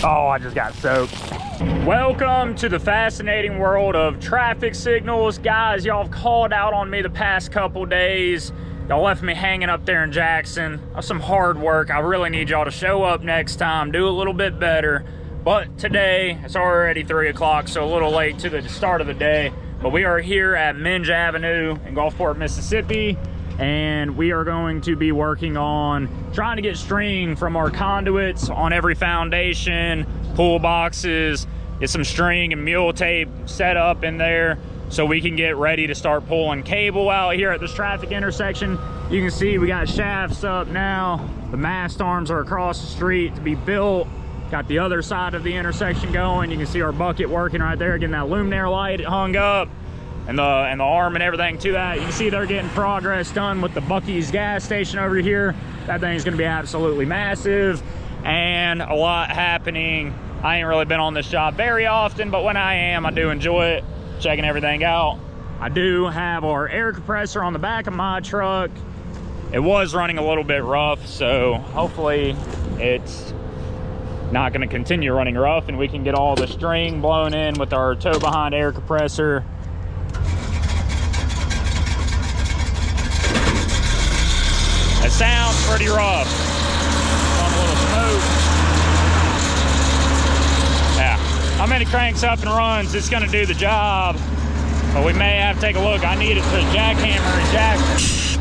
Oh, I just got soaked. Welcome to the fascinating world of traffic signals. Guys, y'all have called out on me the past couple days. Y'all left me hanging up there in Jackson. That's some hard work. I really need y'all to show up next time, do a little bit better. But today, it's already 3 o'clock, so a little late to the start of the day. But we are here at Minge Avenue in Gulfport, Mississippi. And we are going to be working on trying to get string from our conduits on every foundation, pull boxes, get some string and mule tape set up in there so we can get ready to start pulling cable out here at this traffic intersection. You can see we got shafts up now. The mast arms are across the street to be built. Got the other side of the intersection going. You can see our bucket working right there, getting that luminaire light hung up. And the arm and everything to that. You can see they're getting progress done with the Buc-ee's gas station over here. That thing's gonna be absolutely massive and a lot happening. I ain't really been on this job very often, but when I am, I do enjoy it, checking everything out. I do have our air compressor on the back of my truck. It was running a little bit rough, so hopefully it's not gonna continue running rough and we can get all the string blown in with our tow behind air compressor. It sounds pretty rough. On a little smoke. Yeah, how many cranks up and runs? It's gonna do the job, but we may have to take a look. I need it to jackhammer and Jackson.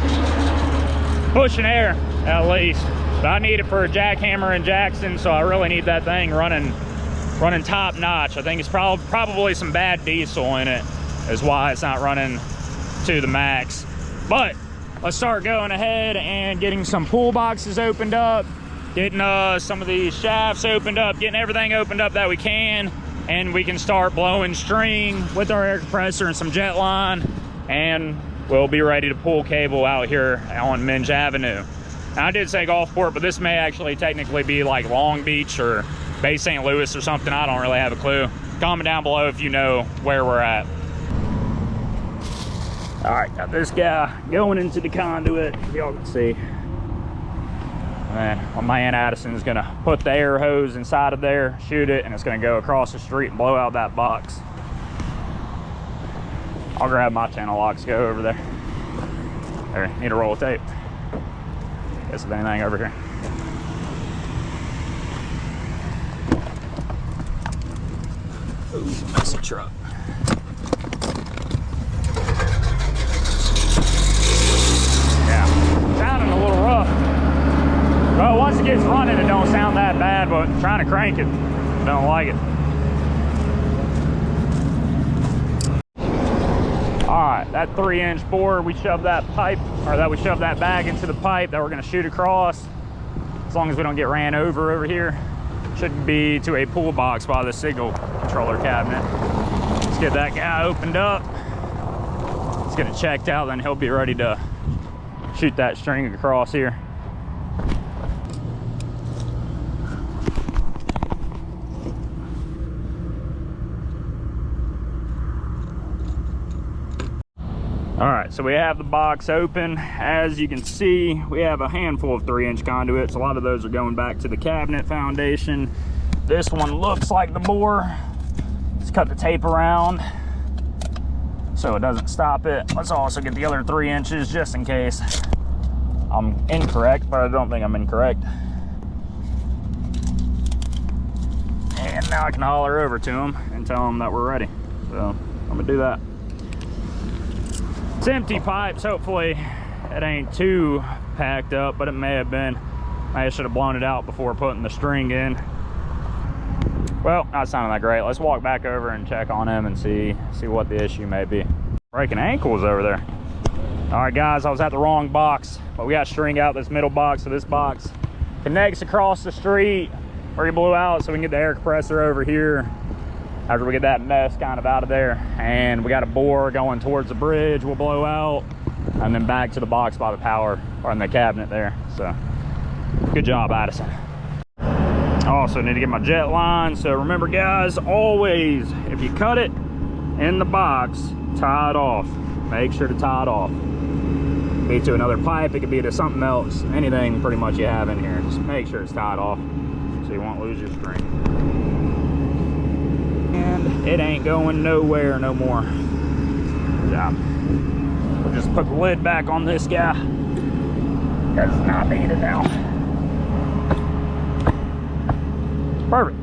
Pushing air, at least. But I need it for a jackhammer and Jackson, so I really need that thing running top notch. I think it's probably some bad diesel in it, is why it's not running to the max. But let's start going ahead and getting some pull boxes opened up, getting some of these shafts opened up, getting everything opened up that we can, and we can start blowing string with our air compressor and some jet line, and we'll be ready to pull cable out here on Minge Avenue. Now, I did say Gulfport, but this may actually technically be like Long Beach or Bay St. Louis or something. I don't really have a clue. Comment down below if you know where we're at. All right, got this guy going into the conduit, y'all can see. And my man Addison's gonna put the air hose inside of there, shoot it, and it's gonna go across the street and blow out that box. I'll grab my channel locks, go over there. There, need a roll of tape. Guess if anything over here. Ooh, messy truck. Sounding a little rough. Well, once it gets running, it don't sound that bad, but trying to crank it, don't like it. All right, that 3-inch bore, we shoved that pipe, or that we shoved that bag into the pipe that we're gonna shoot across. As long as we don't get ran over here. Should be to a pull box by the signal controller cabinet. Let's get that guy opened up. Let's get it checked out, then he'll be ready to shoot that string across here. All right, so we have the box open. As you can see, we have a handful of 3-inch conduits. A lot of those are going back to the cabinet foundation. This one looks like the bore. Let's cut the tape around so it doesn't stop it. Let's also get the other 3 inches just in case I'm incorrect, but I don't think I'm incorrect. And now I can holler over to them and tell them that we're ready. So I'm gonna do that. It's empty pipes, hopefully it ain't too packed up, but it may have been. I should have blown it out before putting the string in. Well, not sounding that great. Let's walk back over and check on him and see what the issue may be. Breaking ankles over there. All right, guys, I was at the wrong box, but we got string out this middle box, so this box connects across the street where he blew out, so we can get the air compressor over here after we get that mess kind of out of there. And we got a bore going towards the bridge we'll blow out, and then back to the box by the power or in the cabinet there. So good job, Addison. Also need to get my jet line. So remember, guys, always, if you cut it in the box, tie it off. Make sure to tie it off. It could be to another pipe, it could be to something else, anything pretty much you have in here. Just make sure it's tied off. so you won't lose your string. And it ain't going nowhere no more. Good job. We'll just put the lid back on this guy. Does not need it now. Perfect.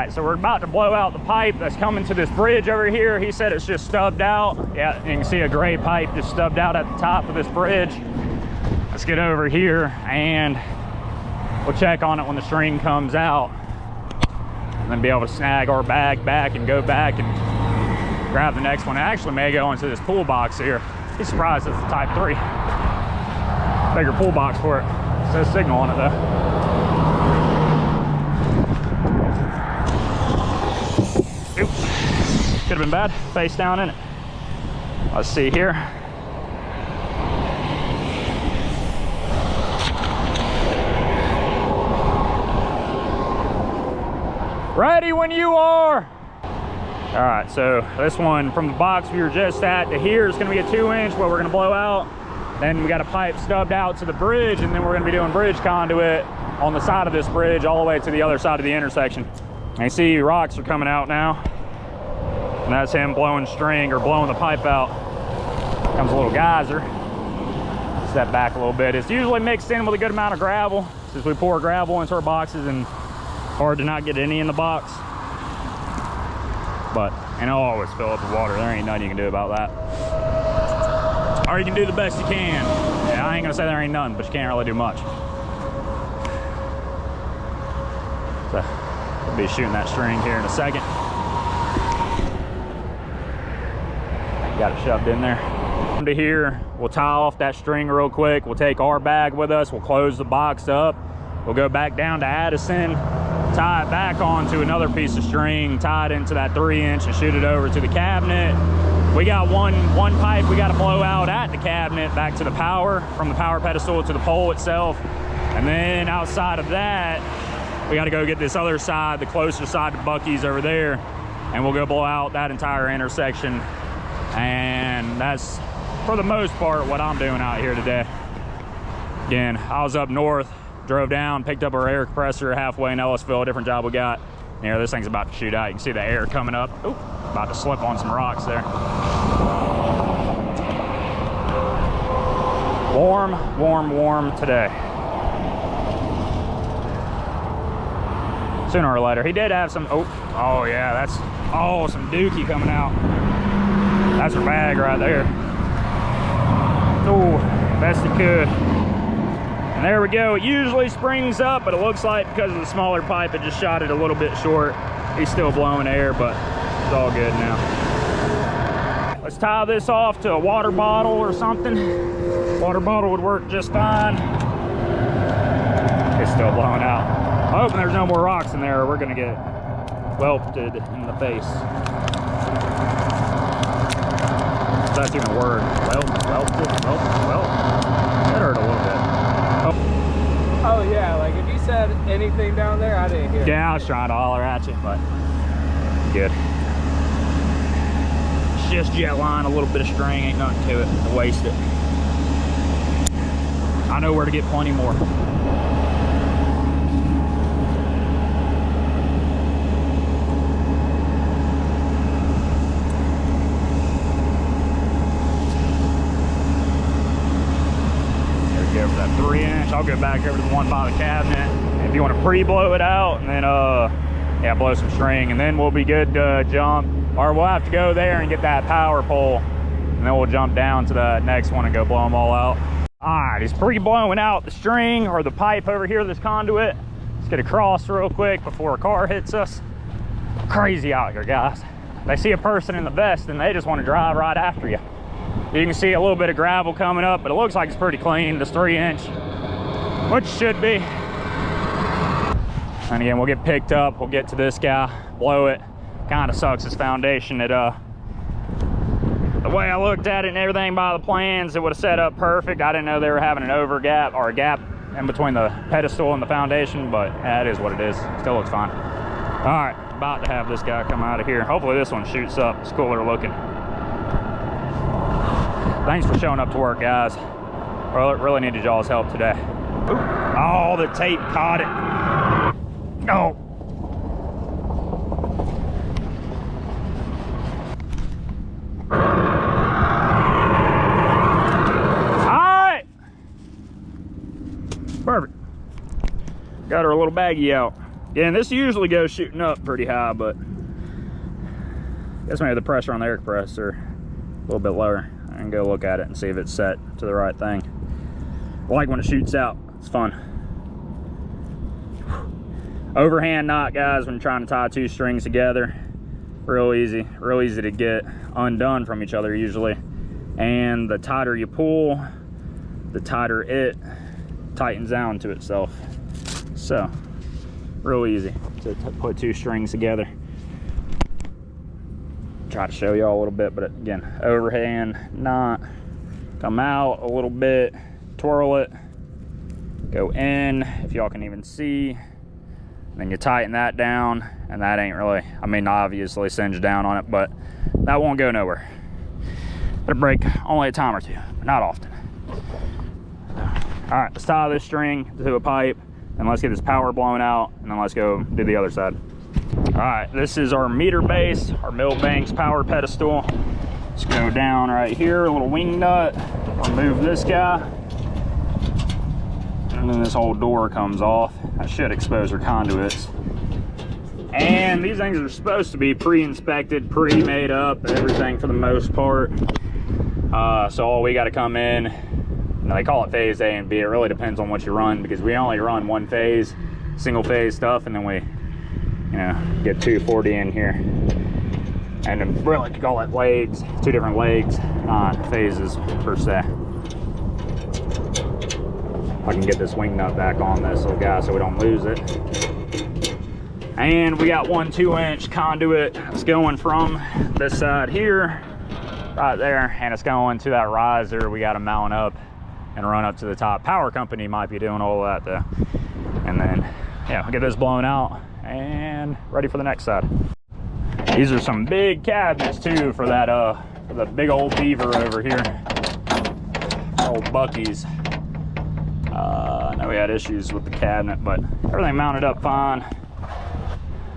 So we're about to blow out the pipe that's coming to this bridge over here. He said it's just stubbed out. Yeah, you can see a gray pipe just stubbed out at the top of this bridge. Let's get over here and we'll check on it when the string comes out, and then be able to snag our bag back and go back and grab the next one. It actually may go into this pool box here. Be surprised it's the Type 3. Bigger pool box for it. It says signal on it though. Could have been bad, face down in it. Let's see here. Ready when you are. All right, so this one from the box we were just at to here is gonna be a 2-inch where we're gonna blow out. Then we got a pipe stubbed out to the bridge, and then we're gonna be doing bridge conduit on the side of this bridge all the way to the other side of the intersection. And you see rocks are coming out now. And that's him blowing string or blowing the pipe out. Comes a little geyser. Step back a little bit. It's usually mixed in with a good amount of gravel, since we pour gravel into our boxes and hard to not get any in the box. But, and it'll always fill up with water. There ain't nothing you can do about that. Or you can do the best you can. Yeah, I ain't gonna say there ain't none, but you can't really do much. So, we'll be shooting that string here in a second. Got it shoved in there. To here, we'll tie off that string real quick. We'll take our bag with us. We'll close the box up. We'll go back down to Addison, tie it back onto another piece of string, tie it into that 3-inch and shoot it over to the cabinet. We got one pipe we got to blow out at the cabinet back to the power, from the power pedestal to the pole itself. And then outside of that, we got to go get this other side, the closer side to Buc-ee's over there, and we'll go blow out that entire intersection. And that's, for the most part, what I'm doing out here today. Again, I was up north, drove down, picked up our air compressor halfway in Ellisville, different job we got. Here, this thing's about to shoot out. You can see the air coming up. Oop, about to slip on some rocks there. Warm, warm, warm today. Sooner or later. He did have some, oh yeah, that's, some dookie coming out. That's her bag right there. Oh, best it could. And there we go. It usually springs up, but it looks like because of the smaller pipe, it just shot it a little bit short. He's still blowing air, but it's all good now. Let's tie this off to a water bottle or something. Water bottle would work just fine. It's still blowing out. I'm hoping there's no more rocks in there or we're gonna get welted in the face. That's even a word. Welted. That hurt a little bit. Oh yeah, like if you said anything down there, I didn't hear. Yeah, I was trying to holler at you, but good. It's just jet line, a little bit of string, ain't nothing to it. To waste it. I know where to get plenty more. Over that 3-inch. I'll go back over to the one by the cabinet if you want to pre-blow it out, and then yeah, blow some string, and then we'll be good to jump, or we'll have to go there and get that power pole, and then we'll jump down to the next one and go blow them all out. All right, he's pre-blowing out the string or the pipe over here, this conduit. Let's get across real quick before a car hits us. Crazy out here, guys. They see a person in the vest and they just want to drive right after you. You can see a little bit of gravel coming up, but it looks like it's pretty clean, this 3-inch, which should be. And again, we'll get picked up, we'll get to this guy, blow it, Kind of sucks this foundation. It the way I looked at it and everything by the plans, it would have set up perfect. I didn't know they were having an over gap or a gap in between the pedestal and the foundation, but that is what it is. Still looks fine. All right, about to have this guy come out of here. Hopefully this one shoots up. It's cooler looking. Thanks for showing up to work, guys. Really needed y'all's help today. Oh, the tape caught it. No. Alright. Perfect. Got her a little baggie out. Yeah, and this usually goes shooting up pretty high, but I guess maybe the pressure on the air compressor a little bit lower. I can go look at it and see if it's set to the right thing. I like when it shoots out. It's fun. Overhand knot, guys, when you're trying to tie two strings together. Real easy to get undone from each other usually. And the tighter you pull, the tighter it tightens down to itself. So, real easy to put two strings together. Try to show y'all a little bit, but again, overhand knot, come out a little bit, twirl it, go in, if y'all can even see, then you tighten that down, and that ain't really, I mean, obviously singe down on it, but that won't go nowhere. It'll break only a time or two, but not often. All right, let's tie this string to a pipe, and let's get this power blown out, and then let's go do the other side. All right, this is our meter base, our Millbanks power pedestal. Let's go down right here, a little wing nut, remove this guy, and then this whole door comes off. That should expose our conduits. And these things are supposed to be pre-inspected, pre-made up, everything for the most part. So all we got to come in, they call it phase A and B. It really depends on what you run, because we only run one phase, single phase stuff, and then we, you know, get 240 in here. And then really you call it legs, two different legs, not phases per se. I can get this wing nut back on this little guy so we don't lose it. And we got one 2-inch conduit. It's going from this side here, right there, and it's going to that riser. We got to mount up and run up to the top. Power company might be doing all of that though. And then, yeah, we'll get this blown out and ready for the next side. These are some big cabinets too for that for the big old beaver over here. Old Bucky's. I know we had issues with the cabinet, but everything mounted up fine.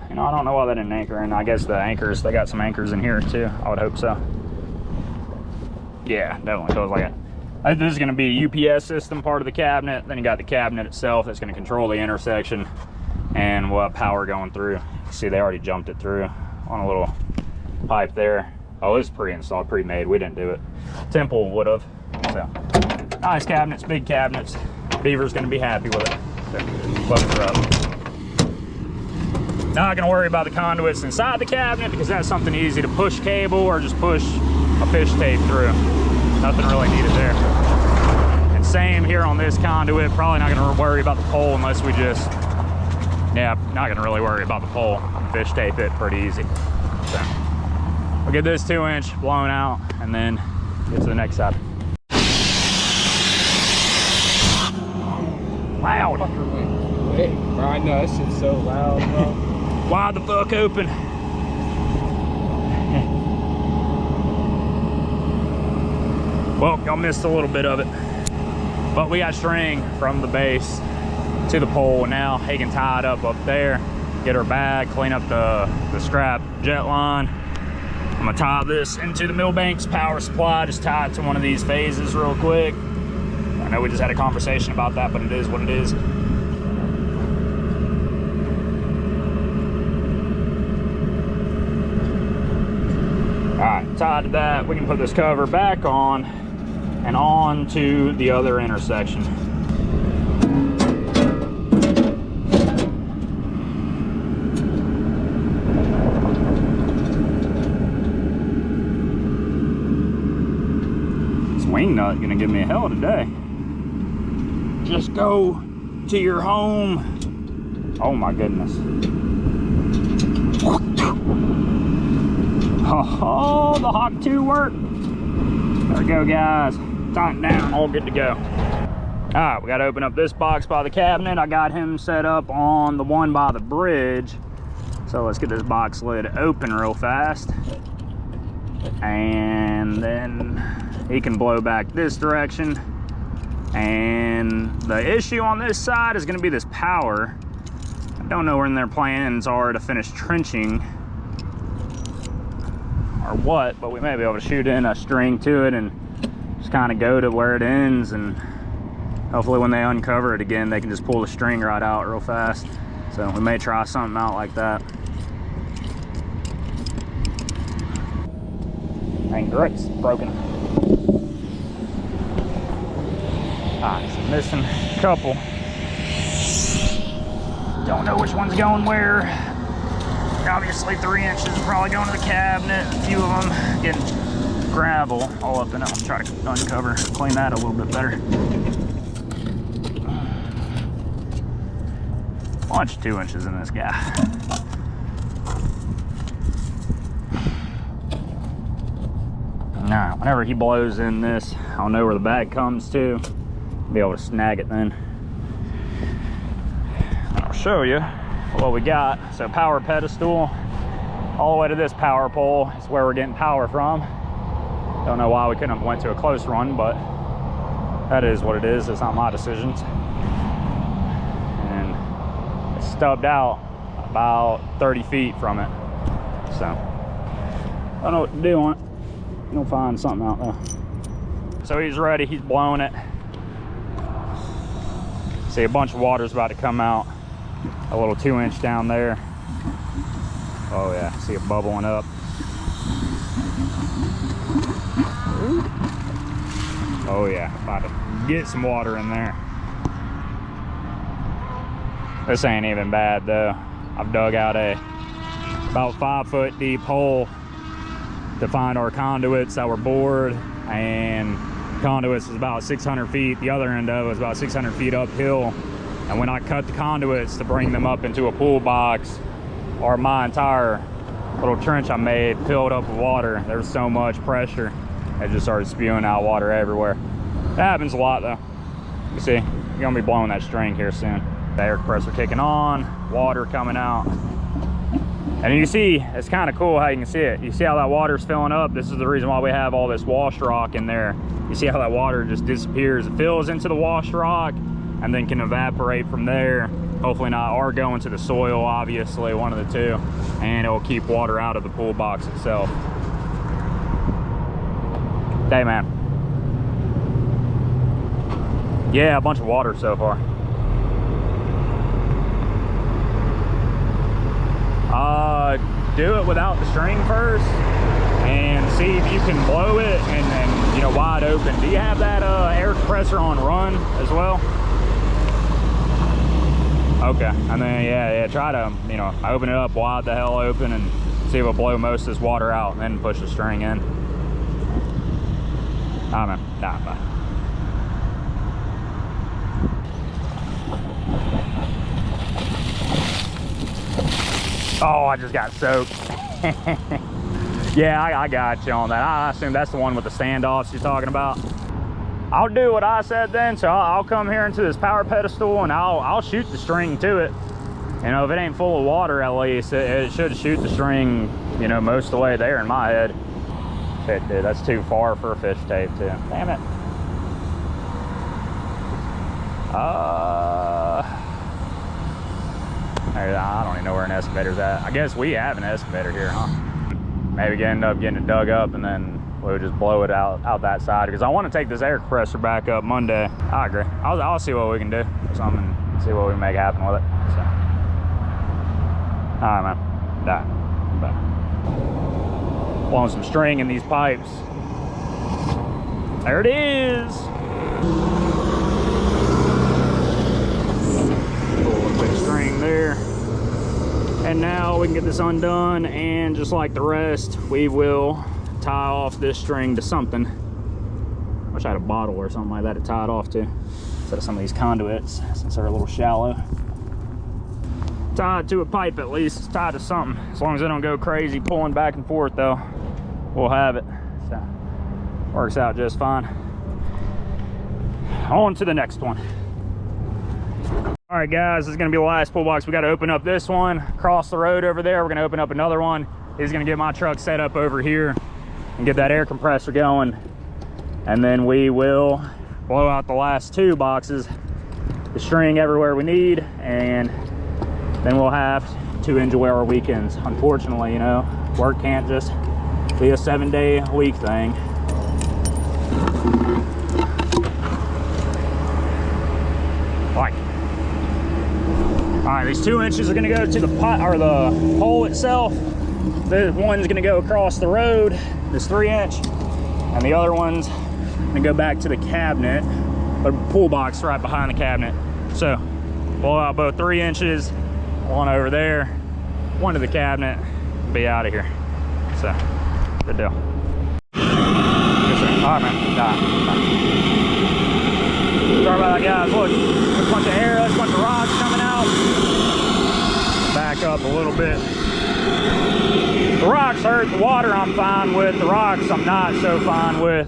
You know, I don't know why they didn't anchor, and I guess the anchors, they got some anchors in here too. I would hope so. Yeah, definitely feels like it. This is going to be a UPS system part of the cabinet. Then you got the cabinet itself that's going to control the intersection, and we'll have power going through. See, they already jumped it through on a little pipe there. Oh, it's pre-installed, pre-made. We didn't do it. Temple would have. So, nice cabinets, big cabinets. Beaver's going to be happy with it. So, load her up. Not going to worry about the conduits inside the cabinet, because that's something easy to push cable or just push a fish tape through. Nothing really needed there. And same here on this conduit. Probably not going to worry about the pole unless we just, yeah, not going to really worry about the pole. Fish tape it pretty easy. So we'll get this 2-inch blown out and then get to the next side. Loud. Wait, bro, I know this shit's so loud, bro. Wide the fuck open. Well, y'all missed a little bit of it, but we got string from the base to the pole. Now he can tie it up there, get her bag, clean up the scrap jet line. I'm gonna tie this into the Millbanks power supply, just tie it to one of these phases real quick. I know we just had a conversation about that, but it is what it is. All right, tied to that, we can put this cover back on and on to the other intersection. This wing nut gonna give me a hell today. Just go to your home. Oh my goodness. Oh, the Hawk 2 worked. There we go, guys. Tighten down, all good to go. All right, we got to open up this box by the cabinet. I got him set up on the one by the bridge. So let's get this box lid open real fast. And then he can blow back this direction. And the issue on this side is going to be this power. I don't know when their plans are to finish trenching or what, but we may be able to shoot in a string to it and just kind of go to where it ends, and hopefully when they uncover it again they can just pull the string right out real fast. So we may try something out like that. Dang, grate's broken. Alright, so missing a couple. Don't know which one's going where. Obviously 3 inches is probably going to the cabinet. A few of them getting gravel all up in it. Let's try to uncover, clean that a little bit better. Bunch of 2 inches in this guy. Now, whenever he blows in this, I'll know where the bag comes to. Be able to snag it then. I'll show you what we got. So power pedestal all the way to this power pole is where we're getting power from. Don't know why we couldn't have went to a close run, but that is what it is. It's not my decisions. And it's stubbed out about 30 feet from it. So I don't know what to do on it. You'll find something out there. So he's ready, he's blowing it. See, a bunch of water's about to come out. A little 2 inch down there. Oh yeah, see it bubbling up. Oh yeah, about to get some water in there. This ain't even bad though. I've dug out a about 5 foot deep hole to find our conduits that were bored, and conduits is about 600 feet. The other end of it was about 600 feet uphill. And when I cut the conduits to bring them up into a pool box, or my entire little trench I made filled up with water. There was so much pressure, it just started spewing out water everywhere. That happens a lot though. You see, you're gonna be blowing that string here soon. The air compressor kicking on, water coming out. And you see, it's kind of cool how you can see it. You see how that water's filling up? This is the reason why we have all this wash rock in there. You see how that water just disappears. It fills into the wash rock and then can evaporate from there. Hopefully not, or go into the soil, obviously, one of the two. And it will keep water out of the pool box itself. Hey, man. Yeah, a bunch of water so far. Do it without the string first and see if you can blow it and you know, wide open. Do you have that air compressor on run as well? Okay, and then yeah, try to, you know, open it up wide the hell open and see if it'll blow most of this water out, and then push the string in. I don't know. Nah, bye. Oh, I just got soaked. Yeah, I got you on that. I assume that's the one with the standoffs you're talking about. I'll do what I said then. So I'll come here into this power pedestal and I'll shoot the string to it. You know, if it ain't full of water, at least it should shoot the string, you know, most of the way there in my head. Shit, dude, that's too far for a fish tape too. Damn it. I don't even know where an excavator's at. I guess we have an excavator here, huh? Maybe end up getting it dug up and then we'll just blow it out that side, because I want to take this air compressor back up Monday. I agree. I'll see what we can do or something and see what we can make happen with it. So. All right, man. Bye. Blowing some string in these pipes. There it is. Big string there. And now we can get this undone, and just like the rest, we will tie off this string to something. Wish I had a bottle or something like that to tie it off to, instead of some of these conduits, since they're a little shallow. Tie it to a pipe at least, it's tied to something. As long as they don't go crazy pulling back and forth though. we'll have it. So works out just fine. On to the next one. All right, guys, this is gonna be the last pull box. We got to open up this one across the road over there. We're gonna open up another one. He's gonna get my truck set up over here and get that air compressor going, and then we will blow out the last 2 boxes, the string everywhere we need, and then we'll have to enjoy our weekends. Unfortunately, you know, work can't just be a 7-day-a-week thing. Like, all right, these 2 inches are gonna go to the pot or the hole itself. The one's gonna go across the road, this 3-inch, and the other one's gonna go back to the cabinet, a pull box right behind the cabinet. So blow out both 3 inches, one over there, one to the cabinet, and be out of here. So good deal. Yes, sir. All right, man. Nah. Sorry about that, guys. Look, there's a bunch of air, there's a bunch of rocks coming out. Back up a little bit. The rocks hurt. The water I'm fine with. The rocks I'm not so fine with.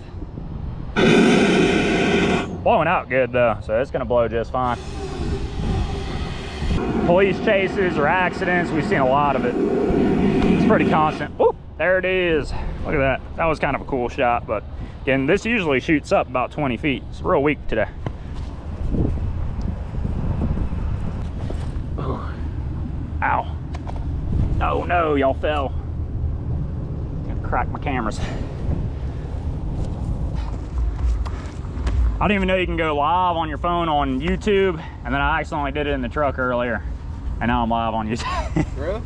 Blowing out good though, so it's gonna blow just fine. Police chases or accidents, we've seen a lot of it. It's pretty constant. Woo, there it is. Look at that. That was kind of a cool shot, but again, this usually shoots up about 20 feet. It's real weak today. Ooh. Ow. Oh no, y'all fell. Gonna crack my cameras. I didn't even know you can go live on your phone on YouTube, and then I accidentally did it in the truck earlier, and now I'm live on YouTube. Really?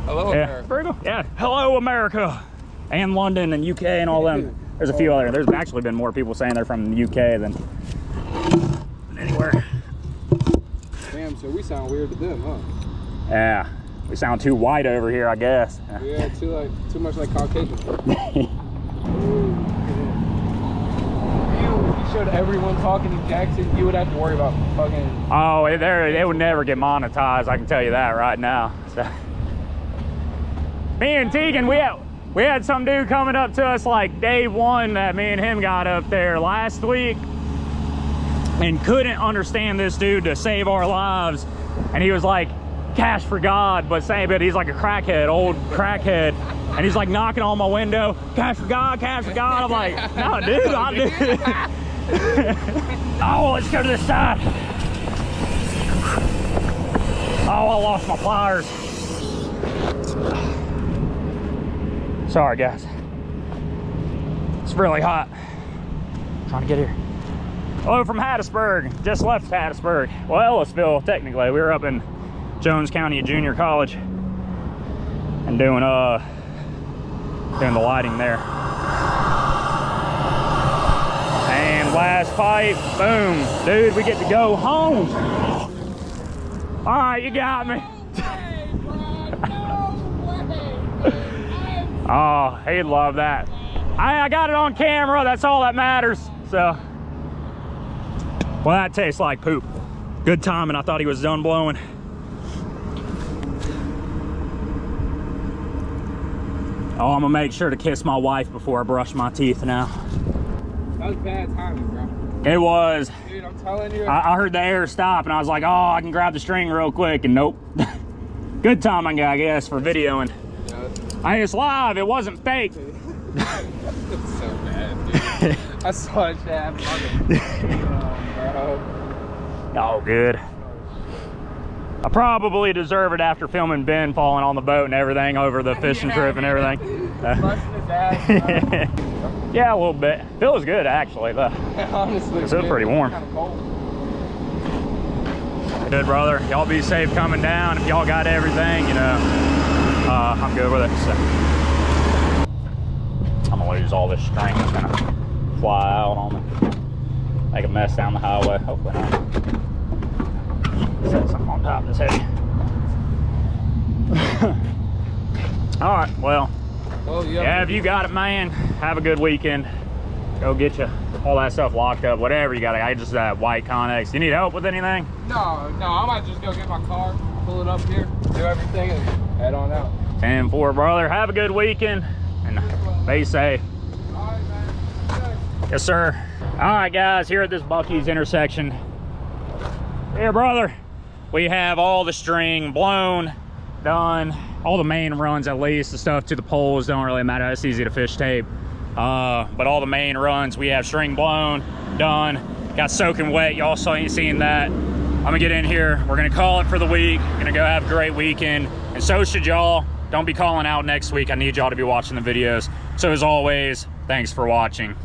Hello, America. Very cool. Yeah, hello, America, and London and UK and all them. There's a few other. There's actually been more people saying they're from the UK than anywhere. Damn, so we sound weird to them, huh? Yeah, we sound too white over here, I guess. Yeah, too much like Caucasian. Showed everyone talking in Jackson, you would have to worry about fucking. Oh, they would never get monetized. I can tell you that right now. So, me and Tegan, we had some dude coming up to us like day one that me and him got up there last week, and couldn't understand this dude to save our lives. And he was like, "Cash for God," but he's like a crackhead, old crackhead. And he's like knocking on my window, "Cash for God, cash for God." I'm like, "No, dude, I do." Oh, let's go to this side. Oh, I lost my pliers. Sorry, guys. It's really hot. I'm trying to get here. Hello from Hattiesburg. Just left Hattiesburg. Well, Ellisville, technically. We were up in Jones County Junior College and doing the lighting there. And last pipe, boom, dude, we get to go home. All right, you got me. Oh, he'd love that. I got it on camera, that's all that matters. So, well, that tastes like poop. Good timing, I thought he was done blowing. Oh, I'm gonna make sure to kiss my wife before I brush my teeth now. That was bad timing, bro. It was. Dude, I'm telling you. I heard the air stop and I was like, oh, I can grab the string real quick, and nope. Good timing, I guess, for videoing. Yeah. Hey, it's live, it wasn't fake. It's so bad, dude. I saw it happen. Oh, good. I probably deserve it after filming Ben falling on the boat and everything over the fishing trip and everything. Busting his ass. Yeah, a little bit. Feels good, actually, though. Honestly, it's pretty warm. Kind of cold. Good, brother. Y'all be safe coming down. If y'all got everything, you know, I'm good with it. So. I'm gonna lose all this string. It's gonna fly out on me. Make a mess down the highway. Hopefully not. Set something on top of this heavy. All right, well, yeah, if you got it, man, have a good weekend. Go get you all that stuff locked up, whatever you got. I just that white Connex. You need help with anything? No, I might just go get my car, pull it up here, do everything, and head on out. 10-4, brother. Have a good weekend, and be safe. Yes, sir. All right, guys, here at this Buc-ee's intersection. Here, brother, we have all the string blown, done. All the main runs, at least. The stuff to the poles don't really matter. It's easy to fish tape. But all the main runs, we have string blown, done. Got soaking wet. Y'all ain't seen that. I'm gonna get in here. We're gonna call it for the week. Gonna go have a great weekend. And so should y'all. Don't be calling out next week. I need y'all to be watching the videos. So as always, thanks for watching.